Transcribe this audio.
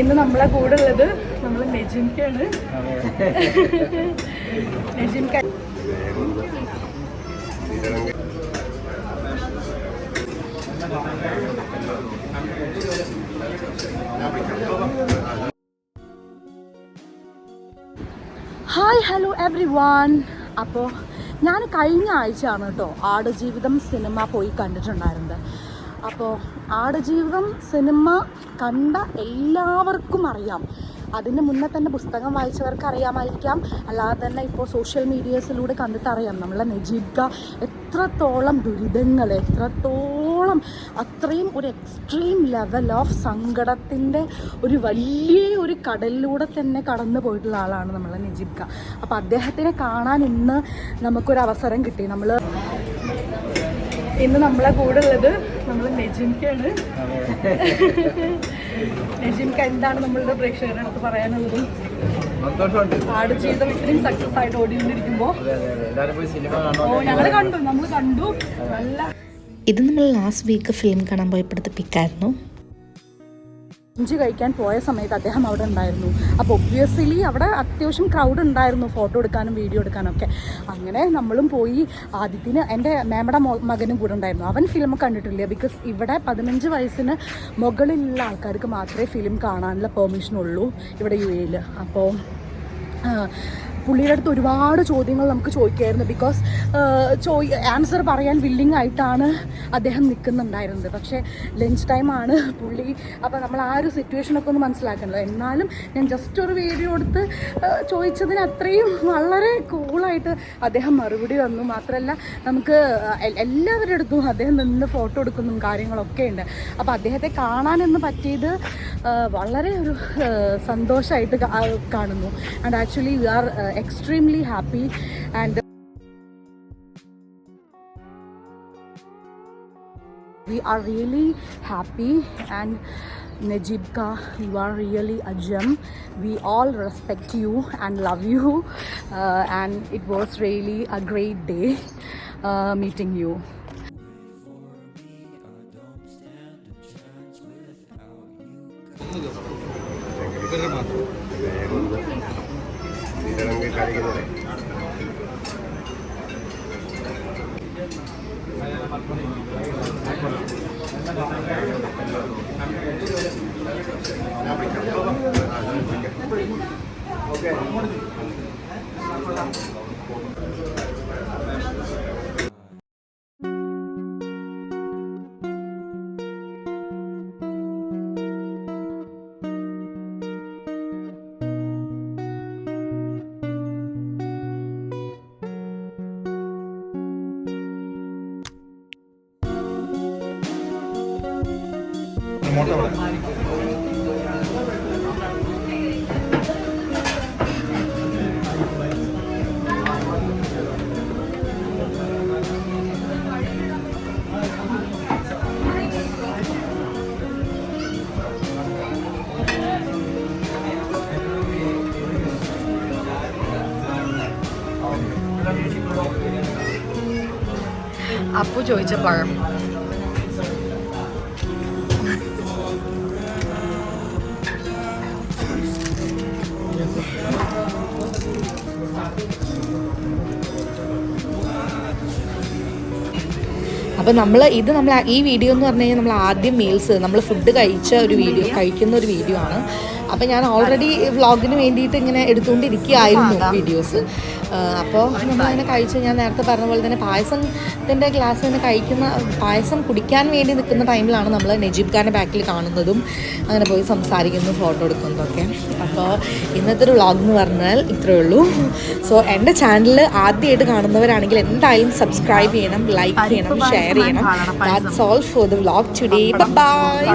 ഇന്ന് നമ്മളെ കൂടെ ഉള്ളത് നമ്മളെ നെജിംക്കാണ്. നെജിംക്ക ഹായ് ഹലോ എവ്രി വൺ. അപ്പോൾ ഞാൻ കഴിഞ്ഞ ആഴ്ചയാണ് കേട്ടോ ആടുജീവിതം സിനിമ പോയി കണ്ടിട്ടുണ്ടായിരുന്നത്. അപ്പോൾ ആടുജീവിതം സിനിമ കണ്ട എല്ലാവർക്കും അറിയാം, അതിന് മുന്നേ തന്നെ പുസ്തകം വായിച്ചവർക്ക് അറിയാമായിരിക്കാം, അല്ലാതെ തന്നെ ഇപ്പോൾ സോഷ്യൽ മീഡിയസിലൂടെ കണ്ടിട്ടറിയാം നമ്മളെ നജീബ്ക്ക എത്രത്തോളം ദുരിതങ്ങൾ, എത്രത്തോളം അത്രയും ഒരു എക്സ്ട്രീം ലെവൽ ഓഫ് സങ്കടത്തിൻ്റെ ഒരു വലിയ ഒരു കടലിലൂടെ തന്നെ കടന്നു പോയിട്ടുള്ള ആളാണ് നമ്മളെ നജീബ്ക്ക. അപ്പോൾ അദ്ദേഹത്തിനെ കാണാൻ ഇന്ന് നമുക്കൊരവസരം കിട്ടി. ഇന്ന് നമ്മളെ കൂടെ ഉള്ളത് നമ്മൾ നെജിംക്കാണ്. നെജിംക്ക, എന്താണ് നമ്മളുടെ പ്രേക്ഷകരുടെ അടുത്ത് പറയാനുള്ളത്? ആടുജീവിതം ഇത്രയും സക്സസ് ആയിട്ട് ഓടിക്കൊണ്ടിരിക്കുമ്പോൾ നമ്മൾ കണ്ടു. ഇത് നമ്മൾ ലാസ്റ്റ് വീക്ക് ഫിലിം കാണാൻ പോയപ്പോഴത്തെ പിക്കായിരുന്നു. ലഞ്ച് കഴിക്കാൻ പോയ സമയത്ത് അദ്ദേഹം അവിടെ ഉണ്ടായിരുന്നു. അപ്പോൾ ഒബ്വിയസ്ലി അവിടെ അത്യാവശ്യം ക്രൗഡ് ഉണ്ടായിരുന്നു, ഫോട്ടോ എടുക്കാനും വീഡിയോ എടുക്കാനും ഒക്കെ. അങ്ങനെ നമ്മളും പോയി. ആദ്യത്തിന് എൻ്റെ മേമയുടെ മകനും കൂടെ ഉണ്ടായിരുന്നു. അവൻ ഫിലിം കണ്ടിട്ടില്ല. ബിക്കോസ് ഇവിടെ 15 വയസ്സിന് മുകളിലുള്ള ആൾക്കാർക്ക് മാത്രമേ ഫിലിം കാണാനുള്ള പെർമിഷൻ ഉള്ളൂ ഇവിടെ UAE. അപ്പോൾ പുള്ളിയുടെ അടുത്ത് ഒരുപാട് ചോദ്യങ്ങൾ നമുക്ക് ചോദിക്കായിരുന്നു. ബിക്കോസ് ആൻസർ പറയാൻ വില്ലിങ് ആയിട്ടാണ് അദ്ദേഹം നിൽക്കുന്നുണ്ടായിരുന്നത്. പക്ഷേ ലഞ്ച് ടൈമാണ് പുള്ളി. അപ്പോൾ നമ്മൾ ആ ഒരു സിറ്റുവേഷനൊക്കെ ഒന്ന് മനസ്സിലാക്കണല്ലോ. എന്നാലും ഞാൻ ജസ്റ്റ് ഒരു വീഡിയോ എടുത്ത് ചോദിച്ചതിന് അത്രയും വളരെ കൂളായിട്ട് അദ്ദേഹം മറുപടി തന്നു. മാത്രമല്ല നമുക്ക് എല്ലാവരുടെ അടുത്തും അദ്ദേഹം നിന്ന് ഫോട്ടോ എടുക്കുന്നതും കാര്യങ്ങളൊക്കെ ഉണ്ട്. അപ്പോൾ അദ്ദേഹത്തെ കാണാനെന്ന് പറ്റിയത് വളരെ ഒരു സന്തോഷമായിട്ട് കാണുന്നു. And actually we are extremely happy and we are really happy. And Najibka, you are really a gem. We all respect you and love you, and it was really a great day meeting you. Appu ചോദിച്ച പഴം അപ്പോൾ നമ്മൾ ഈ video എന്ന് പറഞ്ഞു കഴിഞ്ഞാൽ നമ്മൾ ആദ്യം മീൽസ് നമ്മൾ ഫുഡ് കഴിക്കുന്ന ഒരു വീഡിയോ ആണ്. അപ്പോൾ ഞാൻ ഓൾറെഡി വ്ളോഗിന് വേണ്ടിയിട്ട് ഇങ്ങനെ എടുത്തുകൊണ്ടിരിക്കുകയായിരുന്നു വീഡിയോസ്. അപ്പോൾ നമ്മളങ്ങനെ കഴിച്ച് ഞാൻ നേരത്തെ പറഞ്ഞ പോലെ തന്നെ പായസത്തിൻ്റെ ഗ്ലാസ് തന്നെ പായസം കുടിക്കാൻ വേണ്ടി നിൽക്കുന്ന ടൈമിലാണ് നമ്മൾ നജീബ്ഖാൻ്റെ ബാക്കിൽ കാണുന്നതും അങ്ങനെ പോയി സംസാരിക്കുന്നു, ഫോട്ടോ എടുക്കുന്നതൊക്കെ. അപ്പോൾ ഇന്നത്തെ ഒരു വ്ളോഗ് എന്ന് പറഞ്ഞാൽ ഇത്രയേ ഉള്ളൂ. സോ എൻ്റെ ചാനൽ ആദ്യമായിട്ട് കാണുന്നവരാണെങ്കിൽ എന്തായാലും സബ്സ്ക്രൈബ് ചെയ്യണം, ലൈക്ക് ചെയ്യണം, ഷെയർ ചെയ്യണം. That's all for the vlog today. By.